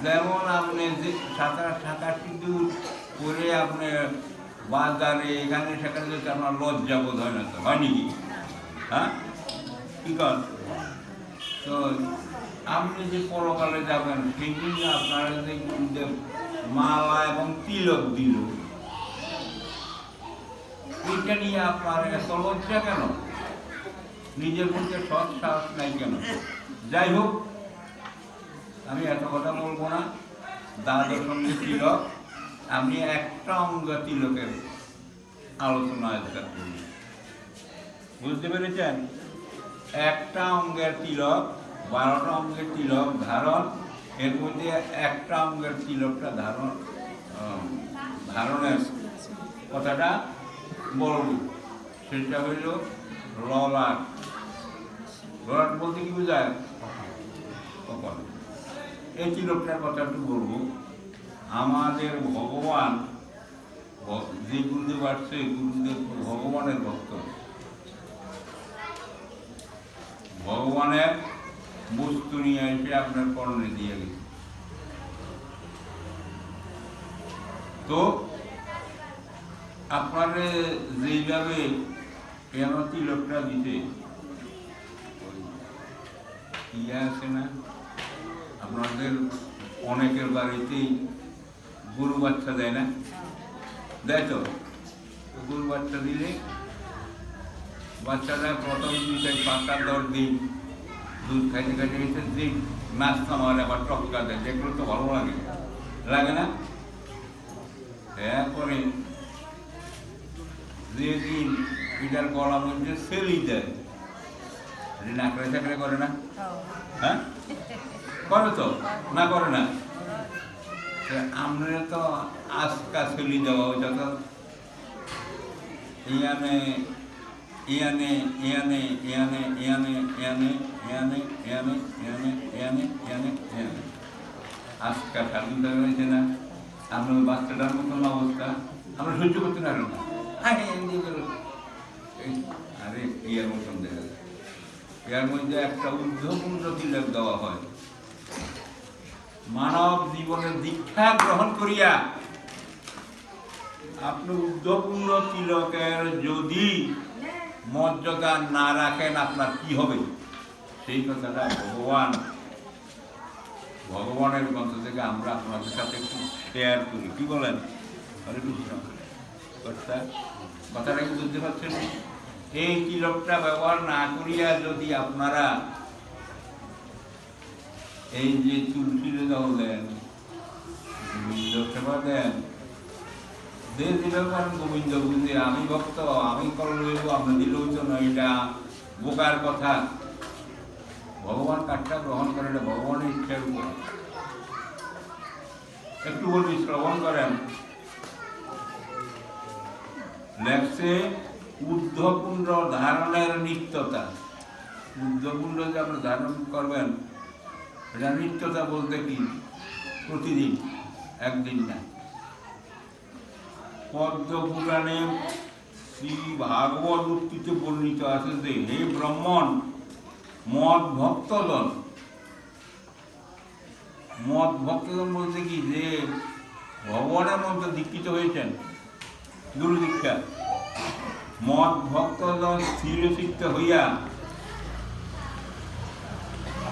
যেমন আপনি যে সাঁতার সিঁদুর করে আপনি বাজারে এখানে সেখানে যেতে আপনার লজ্জা বোধ হয় না, তো হয় নাকি? হ্যাঁ, কি কর? তো আপনি যে পরকালে যাবেন সেই জন্য আপনারা যে মালা এবং তিলক দিল, এইটা নিয়ে আপনার এত লজ্জা কেন? নিজের মধ্যে সৎ সাহস নাই কেন? যাই হোক, আমি এত কথা বলবো না। দাদার সঙ্গে তিলক, আমি একটা অঙ্গ তিলকের আলোচনা আজকে করি। বুঝতে পেরেছেন? একটা অঙ্গের তিলক, 12টা অঙ্গের তিলক ধারণ, এর মধ্যে একটা অঙ্গের তিলকটা ধারণের কথাটা বলব। সেটা হইল ললাট। ললাট বলতে কি বোঝায়? কপাল। এই তিলকটার কথা একটু বলবো। আমাদের ভগবান যে গুরুদেব আসছে, গুরুদেব ভগবানের ভক্ত, ভগবানের বস্তু নিয়ে এসে আপনার কর্ণে দিয়ে গেছে। তো আপনার যেইভাবে কেন তিলকটা দিতে ইয়ে আছে না, আপনাদের অনেকের বাড়িতেই গরু বাচ্চা দেয় না, দেয় তো? গরু বাচ্চা দিলে বাচ্চারা প্রথম 5-10 দিন দুধ খাইতে খাইতে গেছে, দিন নাস্তা মারে, আবার টপকা দেয়, যেগুলো তো ভালো লাগে, লাগে না? এরপরে যেদিন এটার গলা মধ্যে সেলি দেয়, নাকড়ে চাকড়ে করে না? হ্যাঁ, করে তো, না করে না? আমরা তো আজকা সেলি দেওয়া, ওইটা তো ইয়ানে ইয়ানে ইয়ানে ইয়ানে ইয়ানে ইয়ানে ইয়ানে ইয়ানে ইয়ানে ইয়ানে ইয়ানে ইয়ানে আজকা স্বাধীন দেওয়া হয়েছে না? আমরা ওই বাচ্চাটার মতন অবস্থা আমরা সহ্য করতে পারি না। আরে ইয়ার মতন দেখা যায়, এর মধ্যে একটা ঊর্ধ্বপুঞ্জ তিলক দেওয়া হয়। মানব জীবনের দীক্ষা গ্রহণ করিয়া আপনি ঊর্ধ্বপুঞ্জ তিলকের যদি মর্যাদা না রাখেন, আপনার কি হবে? সেই কথাটা ভগবানের গ্রন্থ থেকে আমরা আপনাদের সাথে একটু শেয়ার করি। কি বলেন? হরে কৃষ্ণ। কথাটা কি বুঝতে পারছেন? এই তিলকটা ব্যবহার না করিয়া যদি আপনারা এই যে তুলসীর জল দেন, গোবিন্দ সেবা দেন, যে দিলেও কারণ গোবিন্দ বুঝে আমি ভক্ত, আমি করলেও আপনি দিলেও তো নয়, এটা বোকার কথা। ভগবান কাঠটা গ্রহণ করেন ভগবানের ইচ্ছার উপর। একটু বলবি, শ্রবণ করেন। লেখছে ঊর্ধ্বপুণ্ড ধারণের নিত্যতা। ঊর্ধ্বপুণ্ড যে আপনি ধারণ করবেন, এটা নিত্যতা বলতে কি? প্রতিদিন, একদিন না। পদ্ম পুরাণে শ্রী ভাগবত উক্তিতে বর্ণিত আছে যে, হে ব্রাহ্মণ, মদ ভক্তজন। মদ ভক্তজন বলতে কি? যে ভগবানের মধ্যে দীক্ষিত হয়েছেন, গুরু দীক্ষা। মদ ভক্তজন স্থিরচিত্ত হইয়া,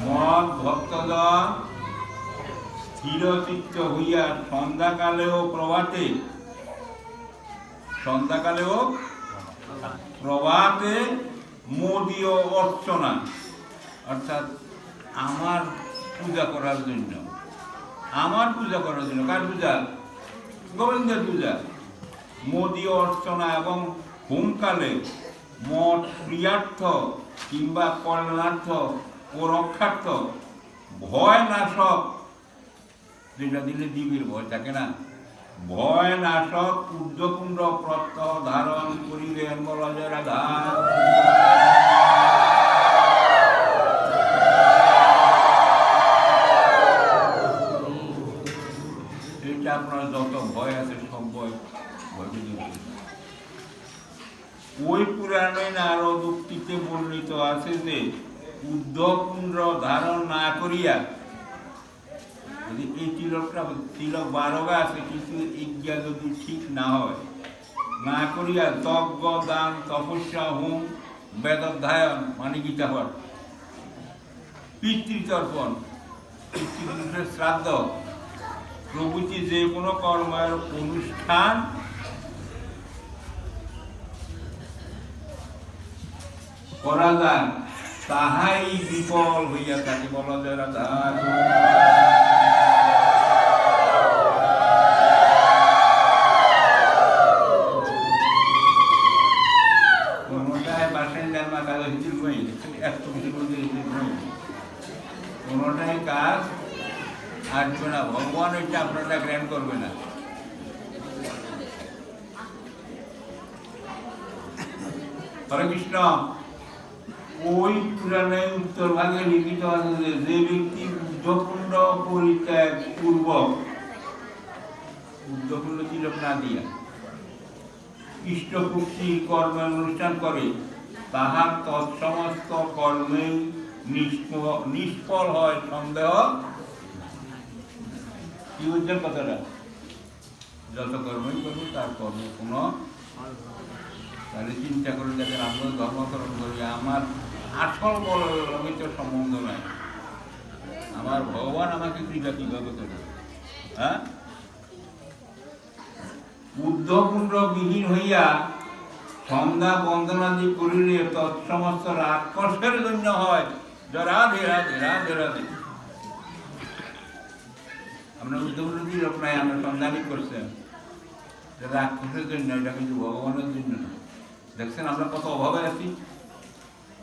মদ ভক্তজন স্থিরচিত্ত হইয়া সন্ধ্যাকালেও প্রভাতে মোদীয় অর্চনা, অর্থাৎ আমার পূজা করার জন্য, কার পূজা? গোবিন্দের পূজা। মোদীয় অর্চনা এবং হোমকালে মঠ প্রিয়ার্থ কিংবা কল্যাণার্থ ও রক্ষার্থ ভয় নাশক, যেটা দিলে দিবির ভয় থাকে না, ভয় নাশক ঊর্ধ্বপুণ্ড প্রত্যহ ধারণ করিবেন। বলা যায় রাধা। এটা আপনার যত ভয় আছে সব ভয় ওই পুরাণে নারদ উক্তিতে বর্ণিত আছে যে ঊর্ধ্বপুণ্ড ধারণ না করিয়া যদি এই তিলক 12 আছে, কিন্তু ইজ্ঞা যদি ঠিক না হয়, না করিয়া যজ্ঞ দান তপস্যা হোম বেদধ্যায়ন মানে গীতা পাঠ, পিতৃতর্পণ পিতৃপুরুষের শ্রাদ্ধ প্রভৃতি যে কোনো কর্মের অনুষ্ঠান করা যায়, তাহাই বিফল হইয়া থাকে। বলা যায় রাধা কোনোটাই কাজ আসবে না, ভগবান এটা আপনারা গ্রহণ করবে না। হরে কৃষ্ণ। ওই পুরাণে উত্তর ভাগে লিখিত আছে যে ব্যক্তি উদ্ধকুণ্ড পরিত্যাগ পূর্বক, উদ্ধকুণ্ড তিলক না দিয়া ইষ্টভক্তি কর্মের অনুষ্ঠান করে, তাহার তৎসমস্ত কর্মে নিষ্ফল হয় সন্দেহ। কি বুঝছেন কথাটা? যত কর্মই করবো তার কর্ম কোনো, তাহলে চিন্তা করে দেখেন, আমরা ধর্মকরণ করি, আমার আসল বলমিত সম্বন্ধ নাই, আমার ভগবান আমাকে কৃপা কিভাবে করবে? হ্যাঁ, উদ্ধকুণ্ড বিহীন হইয়া সন্ধ্যা বন্দনাদি করিলে তৎসমস্ত রাক্ষসের জন্য হয়। রাধে রাধে রাধে রাধে। আমরা উদ্ধকুণ্ড তিলক নাই, আমরা সন্ধানই করছেন, রাক্ষসের জন্য, এটা কিন্তু ভগবানের জন্য না। দেখছেন আমরা কত অভাবে আছি,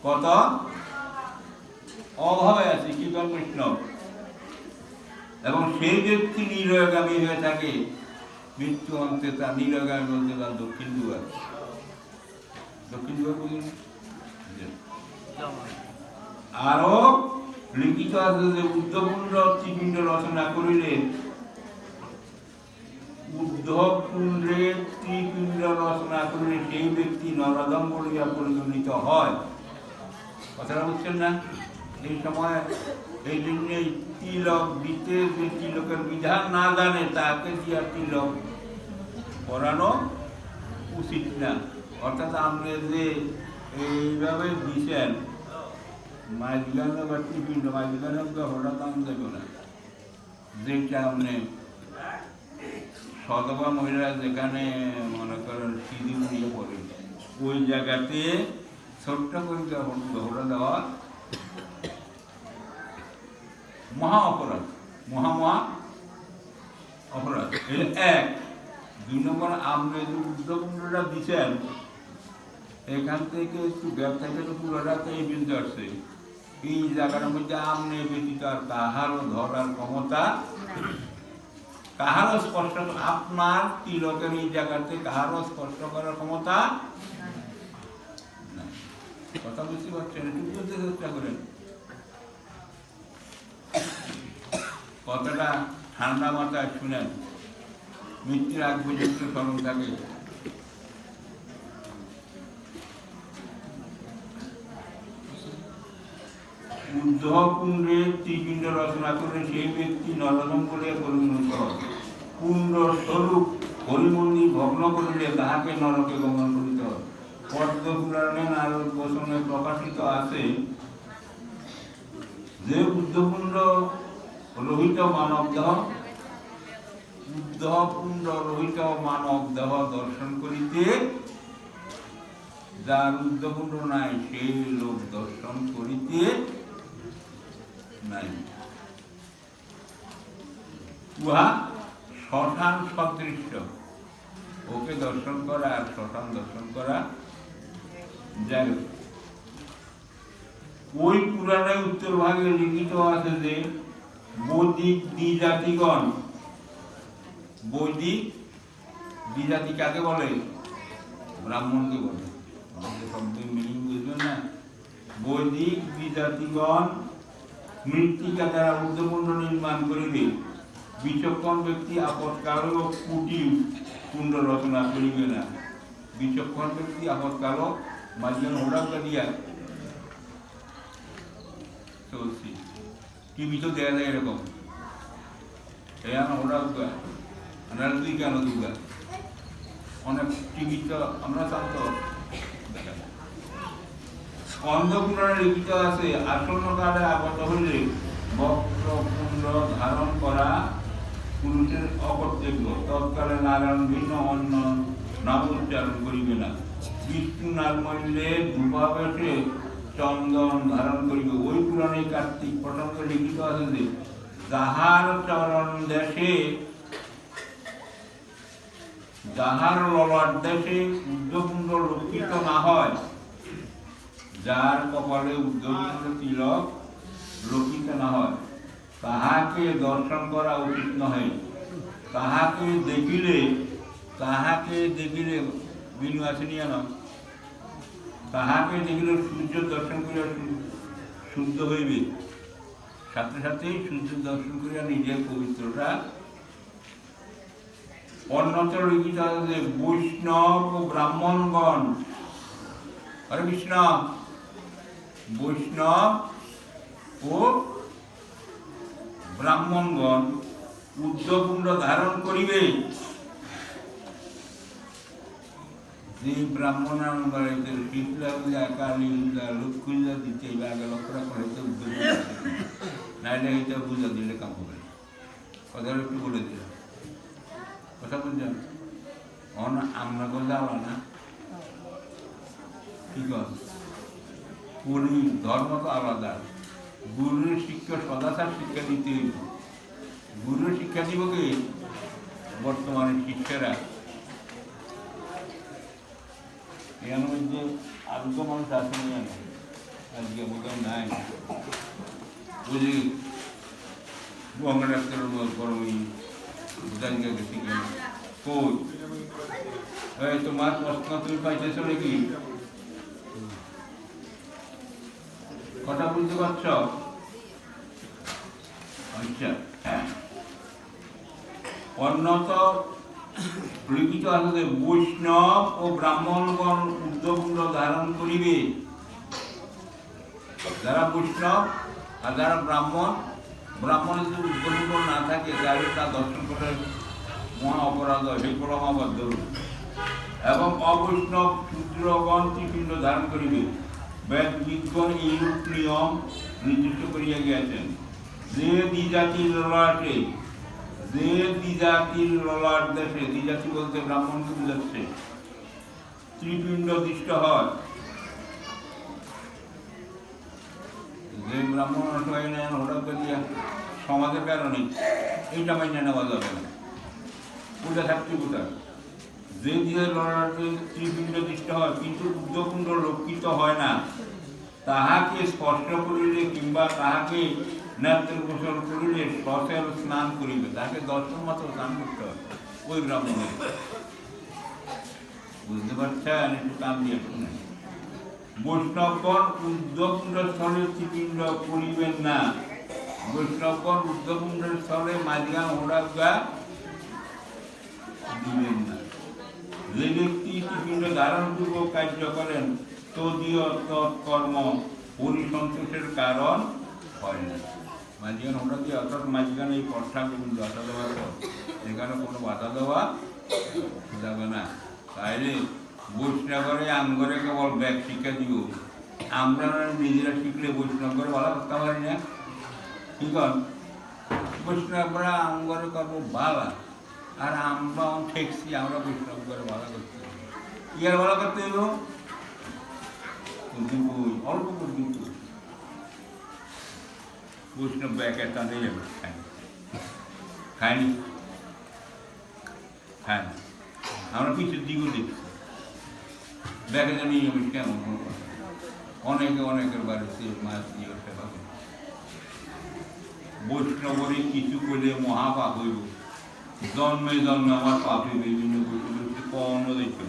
কত অভাবে আছি, কি কৃষ্ণ। এবং সেই ব্যক্তি নিরয়গামী হয়ে থাকে, মৃত্যু অন্তে তার নিরয়গামী বলতে তার দক্ষিণ দুয়ার। দক্ষিণ দুয়ার বুঝলেন? আরো লিখিত আছে যে উদ্ধকুণ্ড ত্রিপিণ্ড রচনা করিলে, উদ্ধকুণ্ডের ত্রিপিণ্ড রচনা করিলে সেই ব্যক্তি নরদম বলিয়া পরিগণিত হয়। কথাটা বুঝছেন না? এই সময় এই জন্যে তিলক দিতে, যে তিলকের বিধান না জানে তাকে দিয়া তিলক পড়ানো উচিত না। অর্থাৎ আপনি যে এইভাবে দিছেন মাঝখানে বা ত্রিপিণ্ড, মাঝখানে হঠাৎ আমি দেবো না, যেটা আপনি সধবা মহিলা যেখানে মনে করেন সিঁড়ি দিয়ে পড়ে, ওই জায়গাতে ছোট্ট করে ঘোরা দেওয়া মহা অপরাধ, মহা অপরাধ। এই এক। 2 নম্বর, আপনি যে উদ্ধকুণ্ডটা দিচ্ছেন এখান থেকে একটু গ্যাপ থেকে তো পুরোটাতে এই বিন্দু আসছে, এই জায়গার মধ্যে আপনি ব্যতীত আর কাহারও ধরার ক্ষমতা, কাহারও স্পষ্ট, আপনার তিলকের এই জায়গাতে কাহারও স্পষ্ট করার ক্ষমতা নাই। কথা বুঝতে পারছেন? একটু বুঝতে চেষ্টা করেন, কথাটা ঠান্ডা মাথায় শুনেন, মৃত্যুর আগ পর্যন্ত স্মরণ থাকে। উদ্ধকুণ্ডে ত্রিপিণ্ড রচনা করে সেই ব্যক্তি নরদম বলিয়া পরিগণিত হয়। কুণ্ড স্বরূপ হরিমন্দির ভগ্ন করিলে তাহাকে নরকে গমন করিতে হয়। পদ্ম পুরাণে নারদ বচনে প্রকাশিত আছে যে উদ্ধকুণ্ড রহিত মানব দেহ, উদ্ধকুণ্ড রহিত মানব দেহ দর্শন করিতে, যার উদ্ধকুণ্ড নাই সেই লোক দর্শন করিতে নাই। উহা শ্মশান সদৃশ্য, ওকে দর্শন করা আর শ্মশান দর্শন করা যাই হোক। ওই পুরাণে উত্তর ভাগে লিখিত আছে যে বৈদিক দ্বিজাতিগণ, বৈদিক দ্বিজাতি কাকে বলে? ব্রাহ্মণকে বলে। আমাদের শব্দের মিনিং বুঝবেন না? বৈদিক দ্বিজাতিগণ মৃত্তিকা দ্বারা উদ্ধকুণ্ড নির্মাণ করিবে, বিচক্ষণ ব্যক্তি আপৎকালও কুটি কুণ্ড রচনা করিবে না। বিচক্ষণ ব্যক্তি আপৎকালও মাঝখানে ওড়াকা দিয়া চলছি, টিভি তো দেখা যায় এরকম, ওরা তুই কেন দুর্গা অনেক টিভিত আমরা শান্ত স্কন্ধপুরাণে লিখিত আছে আসন্ন কালে আগত হইলে বক্র কুণ্ড ধারণ করা পুরুষের অকর্তব্য। তৎকালে নারায়ণ ভিন্ন অন্য নাম উচ্চারণ করিবে না। বিষ্ণু নারমল্যে দুভাবেশে চন্দন ধারণ করিবে। ওই পুরাণে কার্তিক প্রসঙ্গে লিখিত আছে যে যাহার চরণ দেশে যাহার ললাট দেশে উদ্ধকুণ্ড লক্ষিত না হয়, যার কপালে উদ্ধকুণ্ড তিলক লক্ষিত না হয়, তাহাকে দর্শন করা উচিত নহে। তাহাকে দেখিলে বিনু আসেনি না, তাহাকে দেখিলে সূর্য দর্শন করিয়া শুদ্ধ হইবে। সাথে সাথে সূর্য দর্শন করিয়া নিজের পবিত্রতা অন্যতর লিখিত আছে বৈষ্ণব ও ব্রাহ্মণগণ। হরে কৃষ্ণ। বৈষ্ণব ও ব্রাহ্মণগণ উদ্ধকুণ্ড ধারণ করিবে। যে ব্রাহ্মণ শীতলা পূজা, কালী পূজা, লক্ষ্মী পূজা দিতে আগে লক্ষ্যটা করে উদ্ধকুণ্ড, নাইলে এইটা পূজা দিলে কাম হবে। কথাটা একটু বলে দিলাম, কথা বুঝছেন? আমরা যাওয়া না ঠিক আছে। পুরী ধর্ম তো আলাদা। গুরুর শিক্ষা সদাচার শিক্ষা দিতে হইব। গুরুর শিক্ষা দিব কি বর্তমানে শিক্ষারা এর মধ্যে আরোগ্য মানুষ আছে না, আজকে বোধহয় নাই। বুঝি গঙ্গা ডাক্তারের গরমই বুঝাইকে গেছি কেন কই তোমার প্রশ্ন তুমি পাইতেছ নাকি? কথা বুঝতে পারছ? আচ্ছা, অন্যত লিখিত আছে বৈষ্ণব ও ব্রাহ্মণগণ উদ্ধকুণ্ড ধারণ করিবে। যারা বৈষ্ণব আর যারা ব্রাহ্মণের যদি উদ্ধকুণ্ড না থাকে তাহলে তা দর্শন করে মহা অপরাধ হয়, বিক্রমাবদ্ধ। এবং অবৈষ্ণব শূদ্রগণ ত্রিপিণ্ড ধারণ করিবে। বেদ বিজ্ঞান এইরূপ নিয়ম নির্দিষ্ট করিয়া গিয়াছেন। যে দ্বিজাতির ললাটে, যে দ্বিজাতির ললাট দেশে, দ্বিজাতি বলতে ব্রাহ্মণকে বুঝাচ্ছে, ত্রিপিণ্ড দৃষ্ট হয়, যে ব্রাহ্মণ অসহায় নেন হঠাৎ করিয়া সমাজের কারণে এইটা মাইনে নেওয়া যাবে না, পূজা থাকছে কোথায়। যে দিয়ে লড়াতে ত্রিপিণ্ড দৃষ্ট হয় কিন্তু উদ্ধকুণ্ড লক্ষিত হয় না, তাহাকে স্পর্শ করিলে কিংবা তাহাকে নেত্র গোসল করিলে সচল স্নান করিবে। তাকে দর্শন মাত্র স্নান করতে হবে ওই ব্রাহ্মণের। বুঝতে পারছেন? একটু কাম দিয়ে শুনেন। বৈষ্ণবগণ উদ্ধকুণ্ডের স্থলে ত্রিপিণ্ড করিবেন না। বৈষ্ণবগণ উদ্ধকুণ্ডের স্থলে মাঝখান ওড়াগা দিবেন না। যে ব্যক্তি ত্রিপিণ্ড ধারণপূর্বক কার্য করেন তদীয় তৎকর্ম পরিসন্তোষের কারণ হয় না। মাঝখান ওটা দিয়ে অর্থাৎ মাঝখান এই পট্টা বাধা দেওয়ার পর এখানে কোনো বাধা দেওয়া যাবে না। তাইলে বৈষ্ণবরে আঙ্গরে কেবল ব্যাগ শিক্ষা দিব, আমরা নিজেরা শিখলে বৈষ্ণব করে ভালো করতে পারি না। ঠিক আছে, বৈষ্ণবরা আঙ্গরে করবো ভালো, আর আমরা ঠেকছি আমরা বৈষ্ণব করে ভালো করতে হবে। কি আর ভালো করতে হইব? অল্প পর্যন্ত বৈষ্ণব ব্যাগ একটা দিয়ে যাবে, খায়নি খায় না। আমরা পিছের দিকেও দেখছি ব্যাগে জানি কেমন অনেকের বাড়িতে মাছ দিয়ে সেবা করে। বৈষ্ণবরে কিছু করলে মহাপাপ হইব, জন্মে জন্মে আমার পাপে বিভিন্ন কর্ণ দেখতে।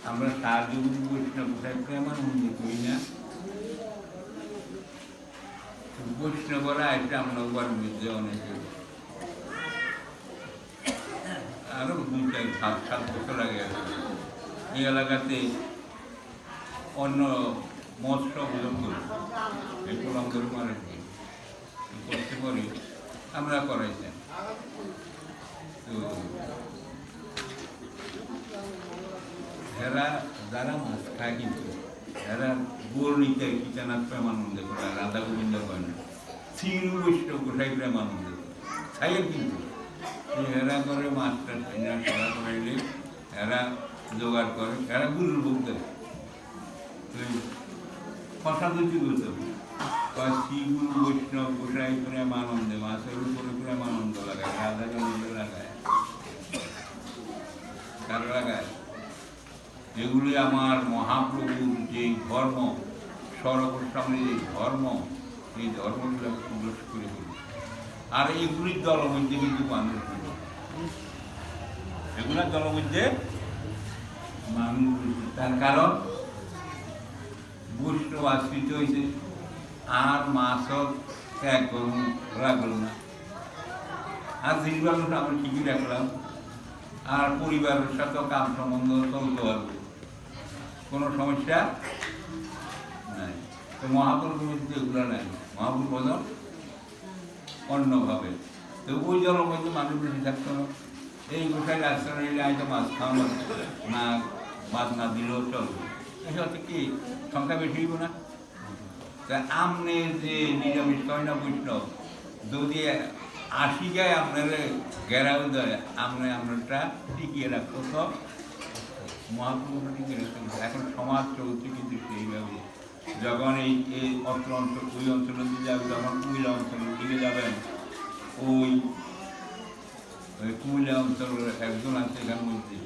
আমরা সাহায্য করি বৈষ্ণব থাকতে আমার মন্দির করি না। বৈষ্ণবরা একটা আমরা ওবার মধ্যে অনেকে আরো 2-4-7 বছর আগে এই এলাকাতে অন্য মৎস্য বোধন করে এই প্রলম্বের মানে করে আমরা করাইছেন। তো এরা যারা মাছ খায় কিন্তু এরা গৌরনীতে কীটনাথ প্রেমানন্দে করে, রাধা গোবিন্দ করে না, শ্রী বৈষ্ণব গোসাই প্রেমানন্দে করে খাইয়ের কিন্তু এরা করে মাছটা সরা করাইলে এরা জোগাড় করে, এরা গুরুর ভোগ দেয়। ফসা দুটি বলতে শ্রী গুরু বৈষ্ণব গোসাই প্রেমানন্দে, মাছের উপরে প্রেমানন্দ লাগায়, রাধা গোবিন্দ লাগায়, কার লাগায়। এগুলি আমার মহাপ্রভুর যে ধর্ম, সর্বসামনে যে ধর্ম, এই ধর্মগুলোকে প্রবেশ করে বলি। আর এগুলির দলমধ্যে কিন্তু মানুষ, এগুলোর দলমধ্যে মানুষ, তার কারণ বৈষ্ণব আশ্রিত হয়েছে, আর মাছও ত্যাগ করুন রাখল না। আর দীর্ঘাংশ আমরা ঠিকই রাখলাম, আর পরিবারের সাথেও কাম সম্বন্ধ চলতে পারবে, কোনো সমস্যা নাই। তো মহাপুরুষের মধ্যে এগুলো নাই, মহাপুরুষ বদল অন্যভাবে। তো ওই জলের মধ্যে মানুষ বেশি থাকতো না। এই গোসাই রাস্তা নিলে হয়তো মাছ খাওয়ানো না, মাছ না দিলেও চলবে, এসব কি সংখ্যা বেশি হইব না? তা আমনে যে নিরামিষ হয় না বৈষ্ণব, যদি 80 গায়ে আপনার গেরাও দেয়, আপনারটা টিকিয়ে রাখতো, তো মহাপ্রভুটা টিকিয়ে রাখতে। এখন সমাজ চলছে কিন্তু সেইভাবে, যখন এই অত্র অঞ্চল ওই অঞ্চলের দিকে যাবে, যখন কুমিল্লা অঞ্চলের দিকে যাবেন, ওই কুমিল্লা অঞ্চলের একজন আছে এখান মধ্যে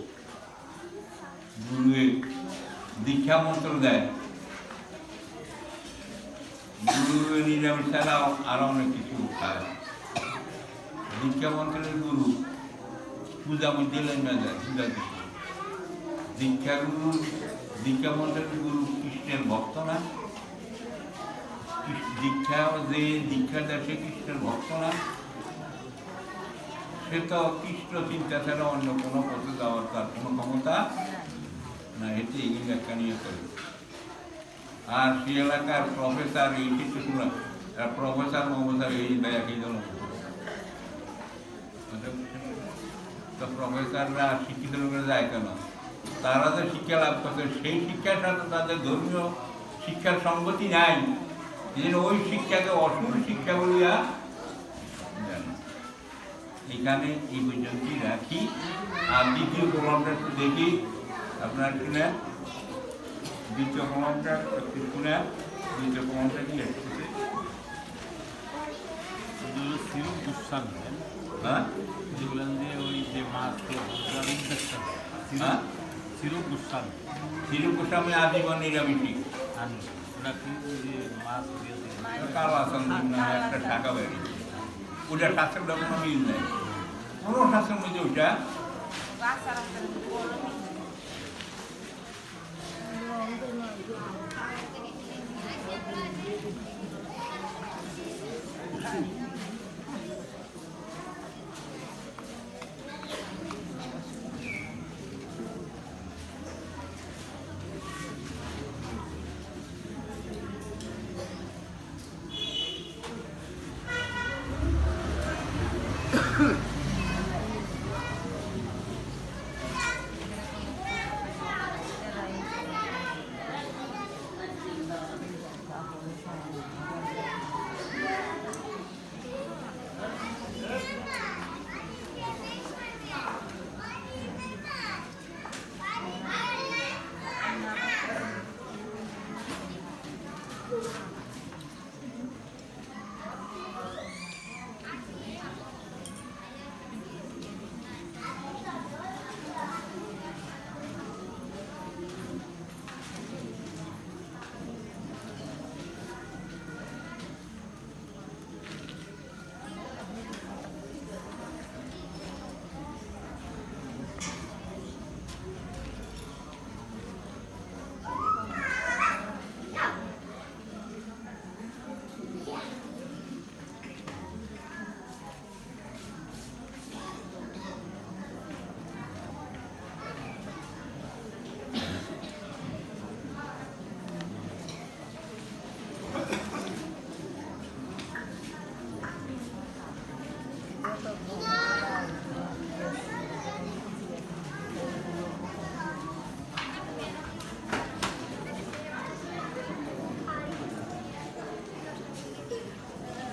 গুরুয়ে দীক্ষা মন্ত্র দেয়, গুরু নিরামিষ ছাড়াও আরো অনেক কিছু খায়। দীক্ষা মন্ত্রের গুরু পূজা মধ্যে না যায়, পূজা দিচ্ছে। দীক্ষা মন্ত্রের গুরু কৃষ্ণের ভক্ত না, দীক্ষা যে দীক্ষা দেয় সে কৃষ্ণের ভক্ত না, সে তো কৃষ্ণ চিন্তা ছাড়া অন্য কোনো পথে যাওয়ার তার কোনো ক্ষমতা না। এতে এই ব্যাখ্যা নিয়ে করে। আর সে এলাকার প্রফেসর এই কিছু শোনা, প্রফেসর মমতার এই একই দল, তো প্রফেসররা শিক্ষিত লোকেরা যায় কেন? তারা যে শিক্ষা লাভ করছে, সেই শিক্ষার সাথে তাদের ধর্মীয় শিক্ষার সঙ্গতি নাই, এই জন্য ওই শিক্ষাকে অসুর শিক্ষা বলিয়া জানে। এখানে এই পর্যন্তই রাখি। আর দ্বিতীয় কলমটা একটু দেখি, আপনার শুনে দ্বিতীয় কলমটা একটু শুনে, দ্বিতীয় কলমটা কি আসছে? হ্যাঁ, যেগুলো দিয়ে ওই যে মাছ সিরুপ গোস্বামী, সিরুপ গোস্বামী আজীবন নিরামিষী, ওটা কি যে মাছ কালো আসন একটা টাকা বেরিয়েছে, ওটা স্বাস্থ্যের কোনো মিল নেই, কোনো স্বাস্থ্যের মধ্যে ওইটা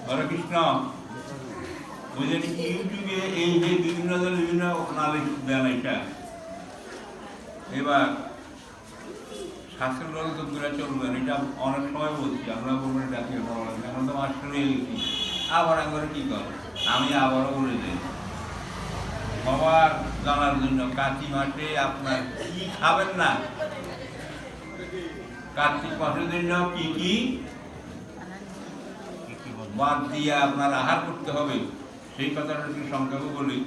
হরে কৃষ্ণ। বুঝলেন ইউটিউবে এই যে বিভিন্ন ধরনের বিভিন্ন নালিশ দেন এটা। এবার শাস্ত্রের লগে তো দূরে চলবেন, এটা অনেক সময় বলছি। আমরা বলবেন জাতীয় পড়ালেন, এখন তো মাস্টার হয়ে গেছি, আবার একবার কি কর, আমি আবারও বলে যাই সবার জানার জন্য কার্তিক মাসে আপনার কি খাবেন না, কার্তিক মাসের জন্য কি কি বাদ দিয়ে আপনার আহার করতে হবে, সেই কথাটা একটু সংক্ষেপে বলি।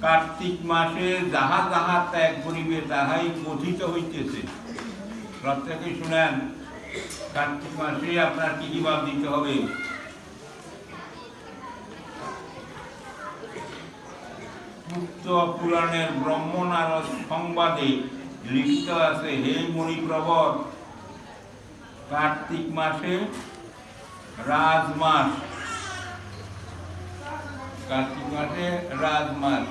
কার্তিক মাসে যাহা যাহা ত্যাগ করিবে তাহাই কথিত হইতেছে। প্রত্যেকে শুনেন, কার্তিক মাসে আপনার কি কি বাদ দিতে হবে। উক্ত পুরাণের ব্রহ্মনারদ সংবাদে লিখিত আছে, হে মণিপ্রবর, কার্তিক মাসে রাজমাস, কার্তিক মাসে রাজমাস,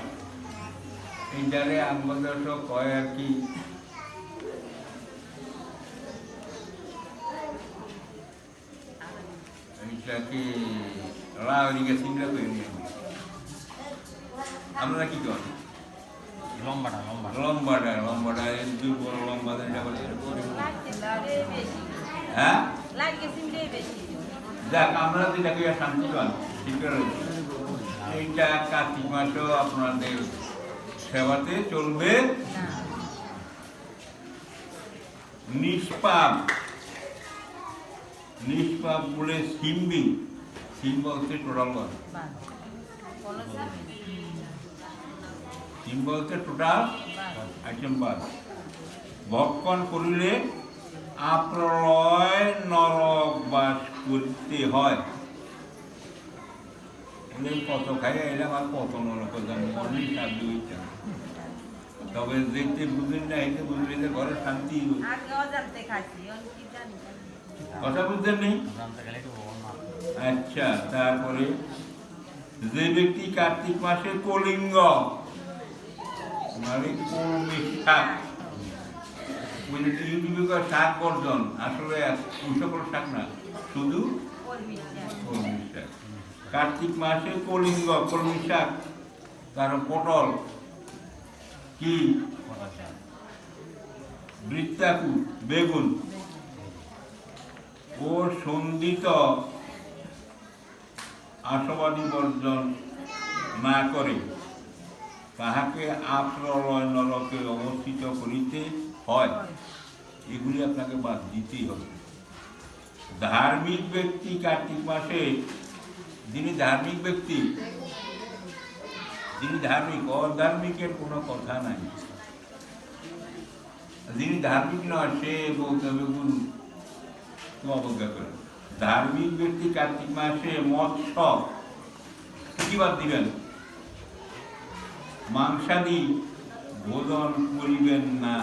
এইটারে আমাদের কয় আর কি, এইটাকে রাগরিকা চিন্তা করে নিয়ে আমরা কি করি, লম্বাটা লম্বাটা লম্বাটা লম্বাটা দুই বড় লম্বা হ্যাঁ, যাক আমরা যেটাকে শান্তি পান ঠিক রয়েছে। এইটা কার্তিক মাসেও আপনাদের সেবাতে চলবে। নিষ্পাপ, নিষ্পাপ বলে সিম্বি, সিম্ব হচ্ছে টোটাল বাদ, সিম্ব হচ্ছে টোটাল আইটেম বাদ। ভক্ষণ করিলে আপ্রলয় নরক বাস করতে হয়। কত খাই এলাম আর কত নরক মনে শান্তি হইতে, তবে দেখতে বুঝলেন না, এতে বুঝলে যে ঘরে শান্তি। কথা বুঝতেন নেই? আচ্ছা, তারপরে যে ব্যক্তি কার্তিক মাসে কলিঙ্গ মানে কলমি শাক, ইউটিউবে শাক বর্জন, আসলে ওই সকল শাক না, শুধু কলমি শাক। কার্তিক মাসে কলিঙ্গ কলমি শাক, তার পটল কি বৃত্তাকু বেগুন ও সন্দিত আশাবাদী বর্জন না করে তাহাকে আপ্রলয় নরকে অবস্থিত করিতে হয়। এগুলি আপনাকে বাদ দিতেই হবে। ধার্মিক ব্যক্তি কার্তিক মাসে, যিনি ধার্মিক ব্যক্তি, যিনি ধার্মিক, অধার্মিকের কোনো কথা নাই। যিনি ধার্মিক নয় সে বলতে হবে গুরু, তো অবজ্ঞা করে। ধার্মিক ব্যক্তি কার্তিক মাসে মৎস্য কি বাদ দিবেন, মাংসাদি ভোজন করিবেন না।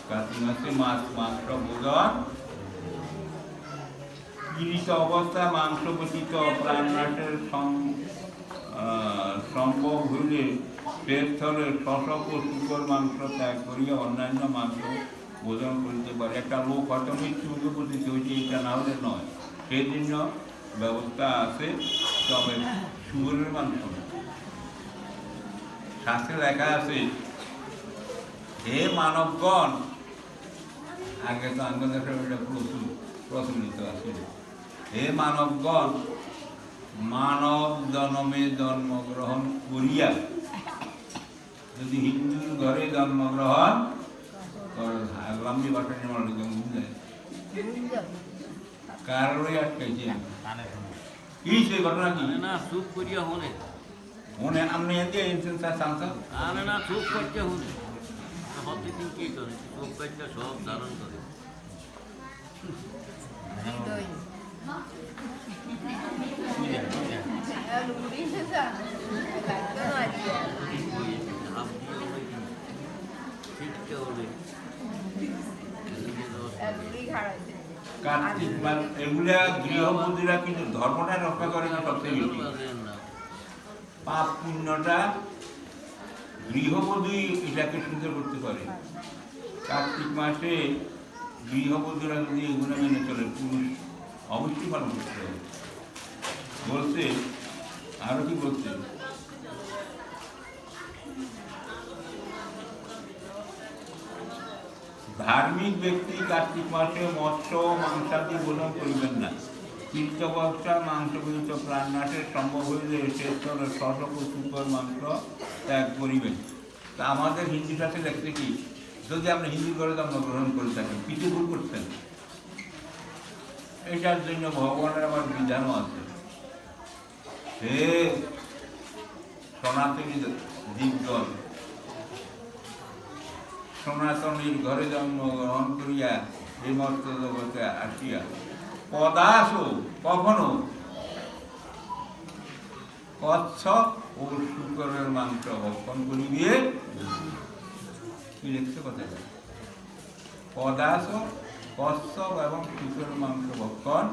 কার্তিক মাসে মাছ মাংস ভোজন, পীড়িত অবস্থা মাংস ব্যতীত প্রাণনাশের সম্ভব হইলে পেটস্থলে শশক ও শুকর মাংস ত্যাগ করিয়া অন্যান্য মাংস ভোজন করিতে পারে। একটা লোক হয়তো মৃত্যুকে পতিত হয়েছে, এটা না হলে নয়, সেই জন্য ব্যবস্থা আছে, তবে শুকরের মাংস না। শাস্ত্রে লেখা আছে, হে মানবগণ, আগে তো আমাদের প্রচলিত আছে, হে মানবগণ, মানব জন্মে জন্মগ্রহণ করিয়া যদি হিন্দুর ঘরে জন্মগ্রহণ লম্বি বাসা নির্মাণ কারোরই আটকাইছে কি সে ঘটনা কি না চুপ করিয়া হলে মনে আপনি এতে সাংসদ আরে না চুপ করতে হলে সব দিন কি করে চুপ করতে সব ধারণ করে কার্তিক মাস এগুলা গৃহবধূরা কিন্তু ধর্মটা রক্ষা করে না, সবচেয়ে বেশি পাপ পুণ্যটা গৃহবধূই এটাকে সুন্দর করতে পারে। কার্তিক মাসে গৃহবধূরা যদি এগুলো মেনে চলে, পুরুষ অবশ্যই পালন করতে হবে। বলছে আরো কি বলছে, ধার্মিক ব্যক্তি কার্তিক মাসে মৎস্য মাংসাদি ভোজন করিবেন না। তীর্থবর্ষা মাংসপূজিত প্রাণনাশের সম্ভব হইলে সে স্তরে শশপুষ্কর মাংস ত্যাগ করিবেন। তা আমাদের হিন্দু শাস্ত্রে লেখছে কি, যদি আপনি হিন্দু করে জন্মগ্রহণ করে থাকেন, কিছু ভুল করছেন, এটার জন্য ভগবানের আবার বিধানও আছে। হে সনাতনী জীবগণ, সনাতনীর ঘরে জন্মগ্রহণ করিয়া এই মর্ত জগতে আসিয়া পদাস কখনো কচ্ছপ ও শুকরের মাংস ভক্ষণ করিবে। কি লিখছে কথাটা? পদাস কচ্ছপ এবং শুকরের মাংস ভক্ষণ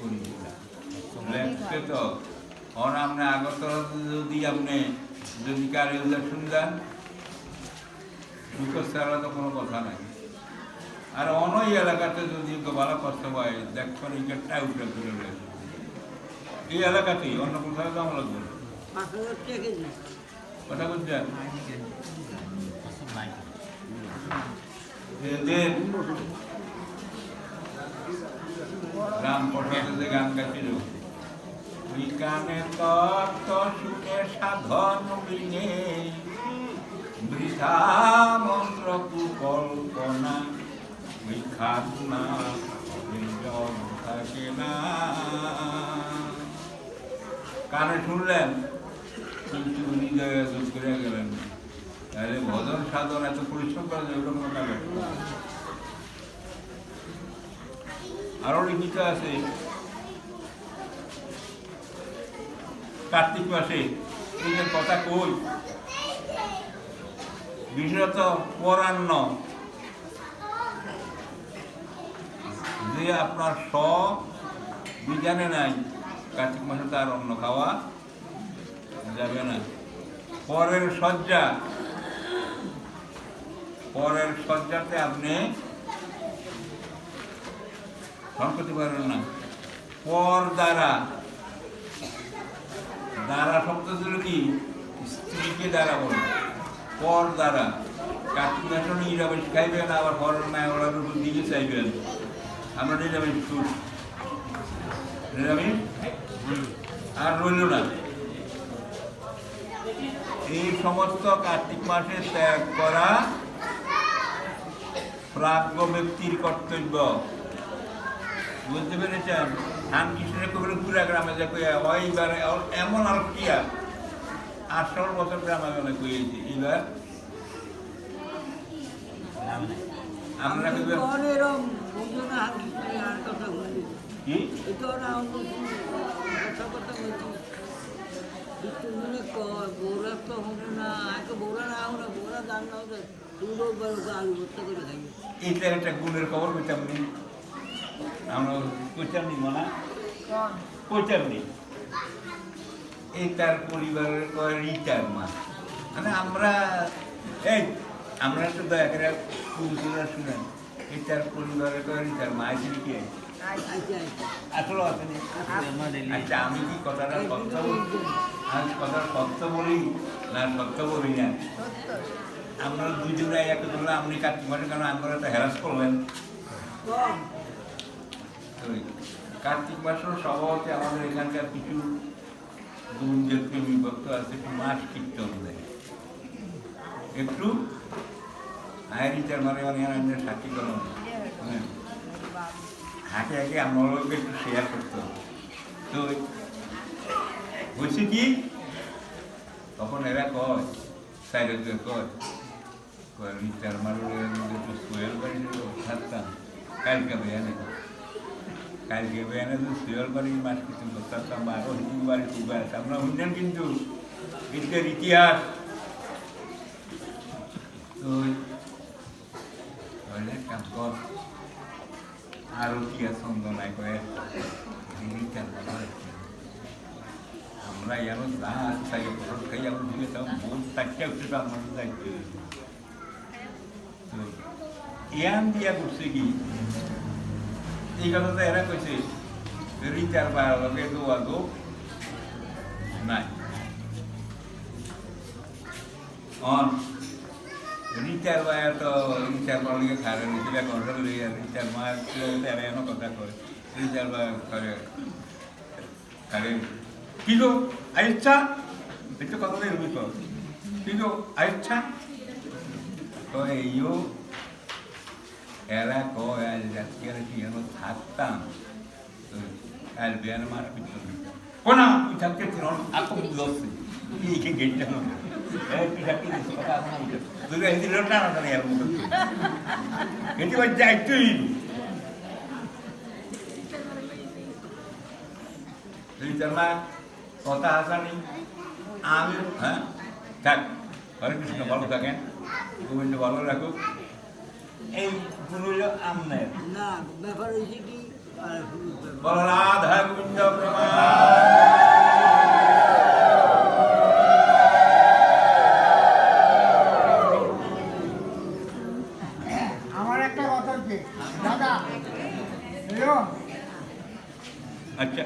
করিবে না। লেখছে তো আপনি আগত যদি কার শুনবেন, শুকর ছাড়া তো কোনো কথা নাই। আর অনই এলাকাতে যদি ভালো কষ্ট হয়, দেখবেন এই গেটটা উঠে ফিরে রয়েছে এই এলাকাতেই, অন্য কোথাও দাম লাগবে না। কথা বলছেন? রাম পটে গান গাছিল, ওই কানে তত্ত্ব শুনে সাধন বিনে বৃথা মন্ত্র কুকল্পনা বিখ্যাত না থাকে না। কানে শুনলেন কিন্তু হৃদয়ে যোগ করে গেলেন। তাহলে ভজন সাধন এত পরিশ্রম করা যায়, ওরকম কাজ। আরো লিখিত আছে কার্তিক মাসে এই যে কথা কই, বিশেষত পরান্ন যে আপনার বিধানে নাই, কার্তিক মাসে তার অন্ন খাওয়া যাবে না। পরের শয্যাতে আপনি করতে পারেন না। পর দ্বারা শব্দ ছিল কি, স্ত্রীকে দ্বারা বলে, পর দ্বারা। কার্তিক মাসে নিরামিষ খাইবেন, আবার পরের মায় ওরার উপর দিকে চাইবেন। আমরা নিরামিষ আর রইল না। এই সমস্ত কার্তিক মাসে ত্যাগ করা প্রাজ্ঞ ব্যক্তির কর্তব্য। বুঝতে পেরেছেন? রামকৃষ্ণের কবির পুরা গ্রামে যে ওইবারে এমন আর কি 18 বছর গ্রামে গেলে কইয়েছি। এবার আমরা এটা একটা গুণের খবর পেতাম নি, আমরা কইতাম নি মনে কইতাম নি। এই তার পরিবারের কয় রিটার মা, মানে আমরা তো দয়া করে পুরুষরা শুনেন, এই তার পরিবারের কয় রিটার মা আছে কি আসলে আসেনি। আচ্ছা, আমি কি কথাটা সত্য বলি না সত্য বলি না? আমরা দুজনে একটা ধরলে আপনি কার্তিক মাসে কেন আমরা একটা হ্যারাস করলেন? কার্তিক মাসের স্বভাবতে আমাদের এখানকার কিছু গুঞ্জের প্রেমী ভক্ত আছে, একটু মাস কীর্তন দেয়, একটু আয়রিচার মানে সাক্ষী করেন, হাঁটে হাঁটে আমাকে একটু শেয়ার করতে হবে। তো বলছি কি, তখন এরা কয় সাইডে কয় রিচার মারুর একটু সোয়েল বাড়ি থাকতাম, কালকে বেয়ানে তো সোয়েল বাড়ি মাছ কিছু করতাম, আরো হিন্দু বাড়ি খুব আছে আমরা শুনলেন, কিন্তু এদের ইতিহাস তো কাম কর আরো কি ছন্দ নাই করে আমরা আমরা এমন দাঁত তাকে ফটো খাই এমন ঢুকে তখন বোন তাকে উঠে তো আমার দায়িত্ব ইয়ান দিয়া করছে কি এই কথাটা এরা কইছে রিচার পাওয়ার লগে দোয়া দো নাই অন রিচার পাওয়ার তো রিচার পাওয়ার লগে খারে নিচে কন্ট্রোল লইয়া রিচার মার এরা এমন কথা কয় রিচার পাওয়ার করে খারে কি গো আচ্ছা একটু কথা বলে রবি কর কি গো আচ্ছা তো এইও এরা কয় আজ আজকে কি যেন থাকতাম আর বিয়ার মাস পিছন কোনা তুই থাকতে আপন লসে এইকে গেটটা না এই পিঠাটি কথা আপন তুই হিন্দি লোটা না জানি আর মুখ এটি বাজ যাই তুই শর্মা কথা আসানি আমি হ্যাঁ থাক হরে কৃষ্ণ ভালো থাকেন গোবিন্দ ভালো রাখুক এই পুরুল আমনের না ব্যাপার হয়েছে কি বল রাধা গোবিন্দ প্রমাণ আমার একটা কথা হচ্ছে দাদা আচ্ছা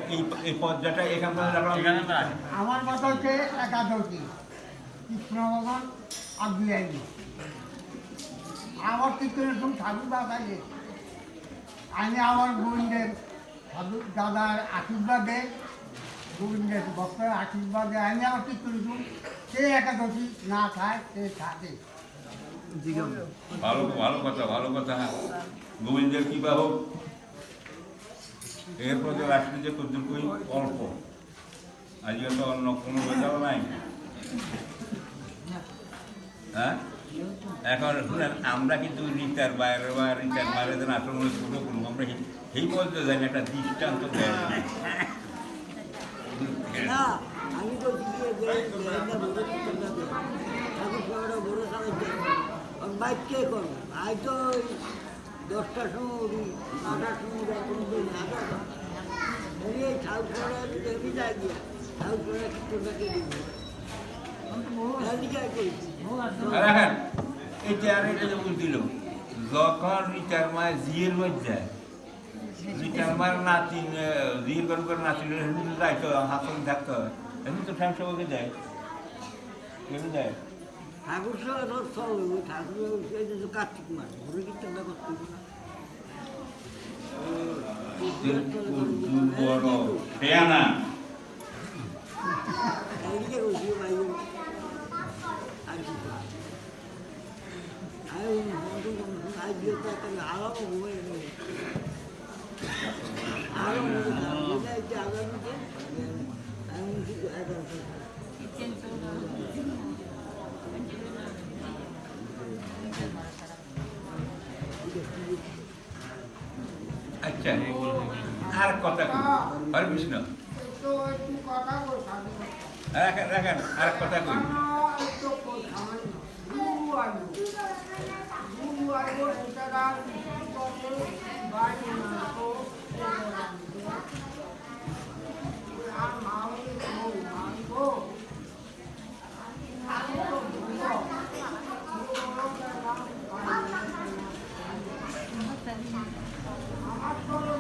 এই পর্যাটা এখান থেকে রাখলাম আমার কথা হচ্ছে একাদশী কৃষ্ণ ভগবান আগুয়ে আইনি আমার কীর্তনের সঙ্গে ঠাকুর বাবাইছে আমি আমার গোবিন্দের ঠাকুর দাদার আশীর্বাদে গোবিন্দের ভক্তের আশীর্বাদে আমি আমার কীর্তনের সঙ্গে সে একাদশী না খায় সে থাকে ভালো কথা গোবিন্দের কৃপা হোক এরপর যে রাষ্ট্রে যে কতটুকুই অল্প আজকে তো অন্য কোনো বেজাল নাই হ্যাঁ এখন শুনেন আমরা কিন্তু রিটার বাইরে বা রিটার বাইরে আক্রমণের পুরো করবো আমরা এই পর্যন্ত জানি একটা দৃষ্টান্ত দেয় না আমি তো বাইক কে করবো আজ তো 10টার সময় উঠি 9টার সময় কোনো এই ঠাউ করে দেবী যাই গিয়া ঠাউ করে কীর্তনটাকে দিব দেখেন এই চেয়ারে এটা যেমন দিল যখন রিটার মায় জিয়ের মধ্যে যায় রিটার মার নাতি জিয়ের করে নাতি যাইতো হাতন থাকতে হয় এমনি তো ঠ্যাংসা ওকে দেয় কেমন দেয় ঠাকুর সব ঠাকুর কার্তিক মাস ঘুরে কীর্তনটা করতে না বড় পেয়ানা এইদিকে বসিয়ে বাইরে আর কি আজ আরো ঘুমাই আরো আগামীতে আমি আচ্ছা আর কথা হরে কৃষ্ণ রাখেন আর কথা কই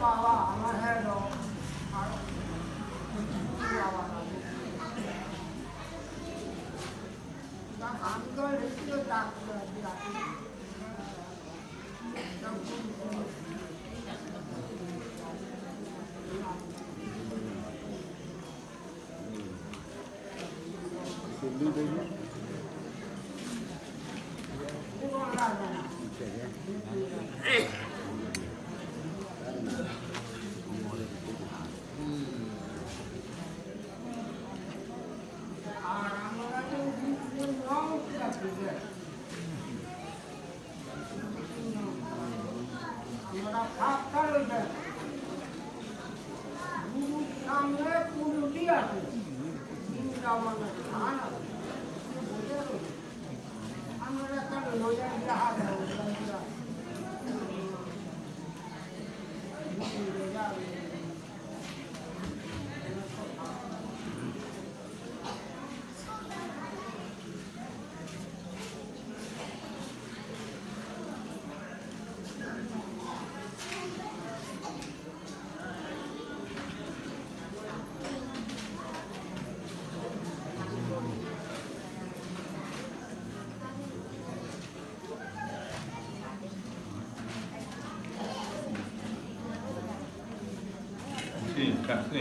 বাবা আমার হ্যাঁ আমি তো রেখে ডাক্তার আর আমরা তো আমরা ফাঁকা রয়েছে গুরুর সামনে পুরুটি আছে আমাদের খান আছে আমরা একটা লইয়া জাহাজ হয়েছে কাছে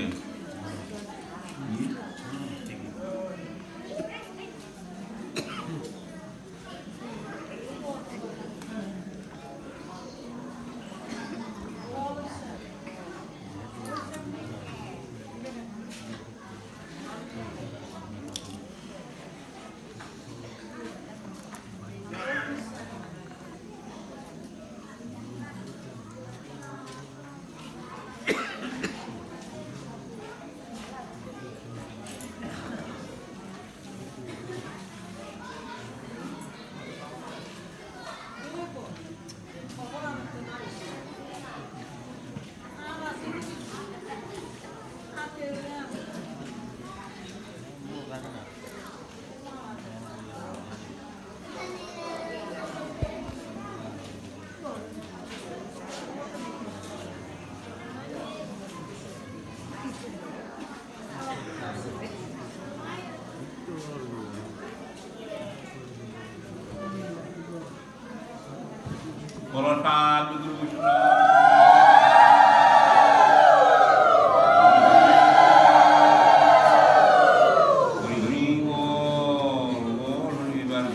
বলটা কৃষ্ণ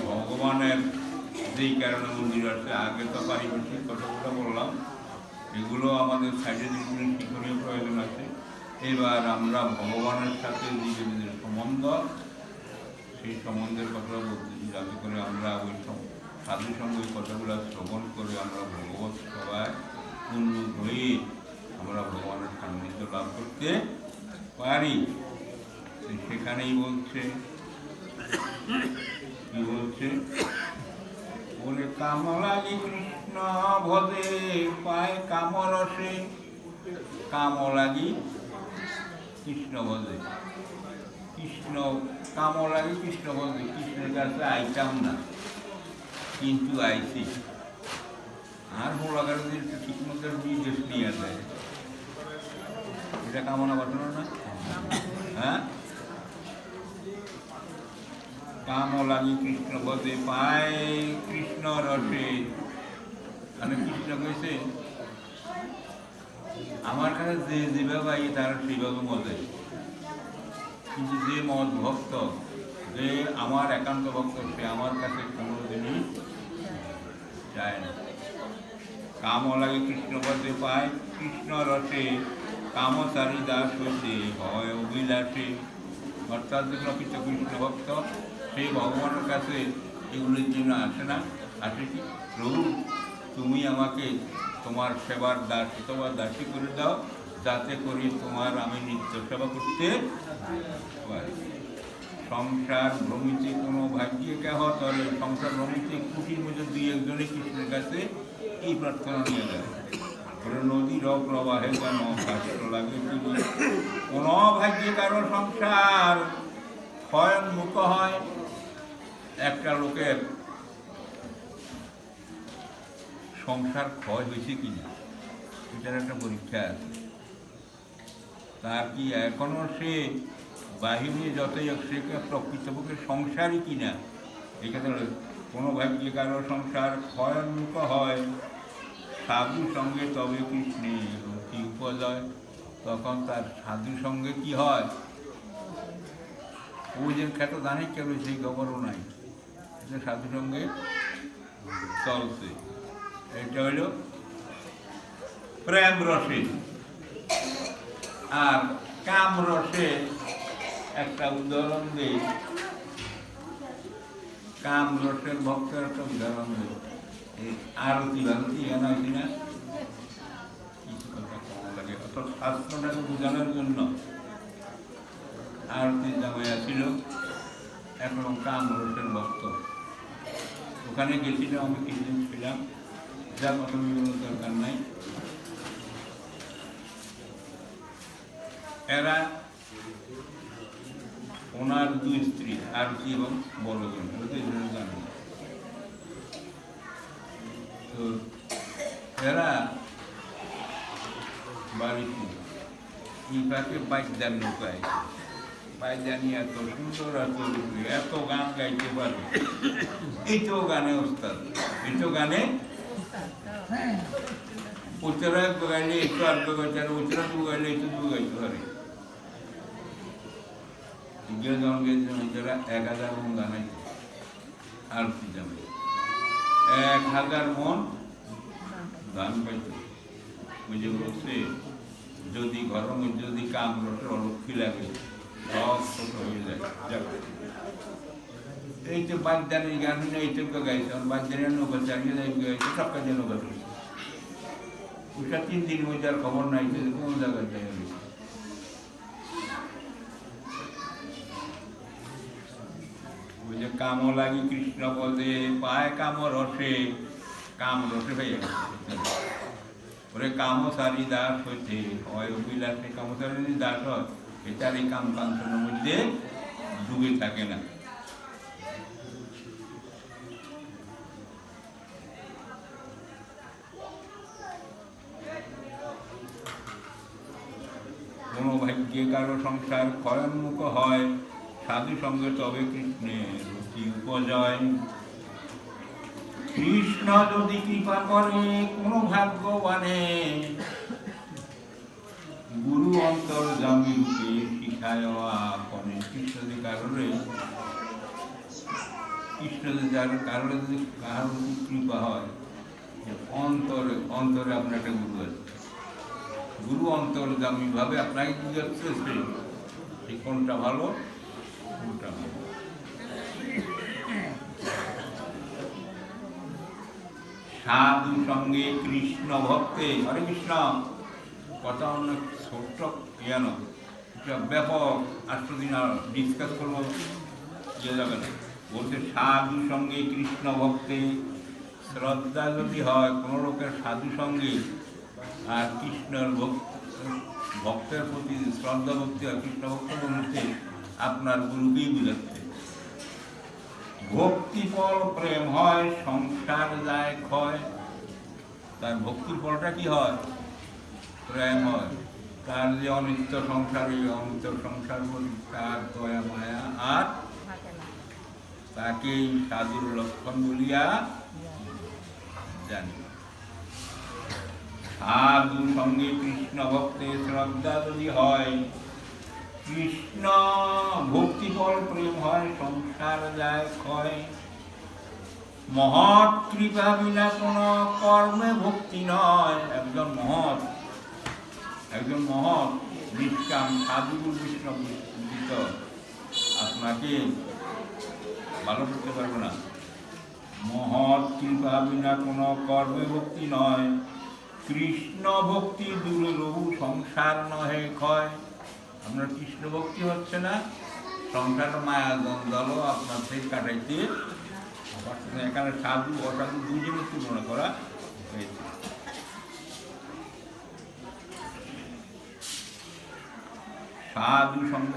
ভগবানের যেই কারণে মন্দির আছে আগে তো পারিপার্শ্বিক কথাগুলো বললাম, এগুলো আমাদের সাইডে যেগুলো শিক্ষণীয় প্রয়োজন আছে। এবার আমরা ভগবানের সাথে নিজেদের সম্বন্ধ, সেই সম্বন্ধের কথা বলতেছি, যাতে করে আমরা ওই সাধু সঙ্গে ওই কথাগুলো শ্রবণ করে আমরা ভগবত সভায় পূর্ণ হয়ে আমরা ভগবানের সান্নিধ্য লাভ করতে পারি। সেখানেই বলছে, কি বলছে, বলে কামলাগি কৃষ্ণ ভজে পায় কামরসে, কামলাগি কৃষ্ণ ভজে, কৃষ্ণ কামলাগি কৃষ্ণ ভজে, কৃষ্ণের কাছে আইতাম না কিন্তু আইসি। আর বলাগার যদি একটু ঠিক মতো নির্দেশ নিয়ে দেয়, এটা কামনা বাসনা না? হ্যাঁ, কাম লাগি কৃষ্ণ পদে পায় কৃষ্ণ রসে। মানে কৃষ্ণ কইছে আমার কাছে যে যেভাবে পাই তার সেইভাবে মজে, কিন্তু যে মত ভক্ত, যে আমার একান্ত ভক্ত, সে আমার কাছে কোনো জিনিস চায় না। কাম লাগে কৃষ্ণ পদে পায় কৃষ্ণ রসে, কামচারী দাস হইতে হয় অভিলাষে। অর্থাৎ যেগুলো কিছু কৃষ্ণ ভক্ত, সেই ভগবানের কাছে এগুলির জন্য আসে না। আসে কি, প্রভু তুমি আমাকে তোমার সেবার দাস অথবা দাসী করে দাও, যাতে করে তোমার আমি নিত্য সেবা করতে পারি। সংসার ভ্রমিতে কোনো ভাগ্যে কেহ তরে, সংসার ভ্রমিতে কুটির মধ্যে দুই একজনে কৃষ্ণের কাছে এই প্রার্থনা নিয়ে যায়, নদীর প্রবাহে যেন কষ্ট লাগে। কোন ভাগ্যে কারো সংসার ক্ষয়োন্মুখ হয়। একটা লোকের সংসার ক্ষয় হয়েছে কিনা এটার একটা পরীক্ষা আছে। তার কি এখনো সে বাহিনী যতই হোক সে প্রকৃতপক্ষে সংসারই কিনা, এখানে কোনো ভাগ্যে কারো সংসার ক্ষয়োন্মুখ হয়, সাধু সঙ্গে তবে কৃষ্ণের অতি উপজয়। তখন তার সাধু সঙ্গে কি হয়, ও যে খ্যাত জানে কেন সেই খবরও নাই, এটা সাধু সঙ্গে চলছে। এটা হইল প্রেম রসে। আর কাম রসে একটা উদাহরণ দেই, কাম রসের ভক্তের একটা উদাহরণ দেই। এই আরতি ভারতী এখানে হয়েছি না, কিছু কথা কম লাগে, অর্থাৎ শাস্ত্রটাকে বোঝানোর জন্য আরতির জামাইয়া ছিল একরকম কাম রসের ভক্ত। ওখানে গেছিলাম, আমি কিছুদিন ছিলাম, যা কথা বিবরণ দরকার নাই। এরা ওনার দুই স্ত্রী আরতি এবং বড়জন, দুইজনে জানেন। তো এরা বাড়িতে এই পাকে বাইদান নৌকায়, বাইদানি এত সুন্দর, এত গান গাইতে পারে, এই তো গানে ওস্তাদ, এই তো গানে হ্যাঁ উত্তরা গাইলে একটু আর গাইছে আর উত্তরা দু গাইলে একটু দু গাইতে পারে গিয়ে যখন গেছিলাম যারা 1000 মন গানাই আর কি যাবে 1000 মন গান পাইত বুঝে বলছে যদি ঘরের মধ্যে যদি কাম রসের অলক্ষী লাগে সব ছোট হয়ে যায় যাবে এই যে বাগদানের গান এইটুকু গাইছে আর বাগদানের নৌকা চালিয়ে গাইছে সব কাজে নৌকা চলছে ওটা 3 দিন মধ্যে আর খবর নাই যে কোন জায়গায় যায় ওই যে কাম লাগি কৃষ্ণ পদে পায় কাম রসে হয়ে গেছে ওরে কামসারি দাস হইতে হয় অবিলাসে কামসারি দাস হয় এটার এই কাম কাঞ্চনের মধ্যে ডুবে থাকে না কোন ভাগ্যে কারো সংসার ক্ষয়োন্মুখ হয় সাধু সঙ্গে তবে কৃষ্ণের রুচি উপজয় কৃষ্ণ যদি কৃপা করে কোন ভাগ্যবানে গুরু অন্তর জামি রূপে শিখায় আপনে কৃষ্ণ যদি কারণে কারণে যদি কারোর কৃপা হয় অন্তরে আপনার একটা গুরু আছে গুরু অন্তর্জামী ভাবে আপনাকে কি যাচ্ছে সেই কোনটা ভালো কোনটা ভালো সাধু সঙ্গে কৃষ্ণ ভক্তে হরে কৃষ্ণ কথা অনেক ছোট্ট জানো এটা ব্যাপক 8 দিন আর ডিসকাস করবো ইয়ে যাবে না বলতে সাধু সঙ্গে কৃষ্ণ ভক্তে শ্রদ্ধা যদি হয় কোনো লোকের সাধু সঙ্গে আর কৃষ্ণের ভক্তের প্রতি শ্রদ্ধা ভক্তি আর কৃষ্ণ ভক্ত বলতে আপনার গুরুকেই বুঝাচ্ছে ভক্তি ফল প্রেম হয় সংসার যায় ক্ষয় তার ভক্তির ফলটা কি হয় প্রেম হয় তার যে অনিত্য সংসার এই অনিত্য সংসার বলি তার দয়া মায়া আর তাকেই সাধুর লক্ষণ বলিয়া জানি সাধু সঙ্গে কৃষ্ণ ভক্তে শ্রদ্ধা যদি হয় কৃষ্ণ ভক্তি ফল প্রেম হয় সংসার যায় ক্ষয় মহৎ কৃপা বিনা কোন কর্মে ভক্তি নয় একজন মহৎ নিষ্কাম সাধু বৈষ্ণব আপনাকে ভালো করতে পারবে না মহৎ কৃপা বিনা কোন কর্মে ভক্তি নয় কৃষ্ণ ভক্তি দূরে রহু সংসার নহে ক্ষয় আপনার কৃষ্ণ ভক্তি হচ্ছে না সংসার মায়া দ্বন্দ্ব আপনার থেকে কাটাইতে এখানে সাধু অসাধু দুই জিনিস তুলনা করা হয়েছে সাধু সঙ্গ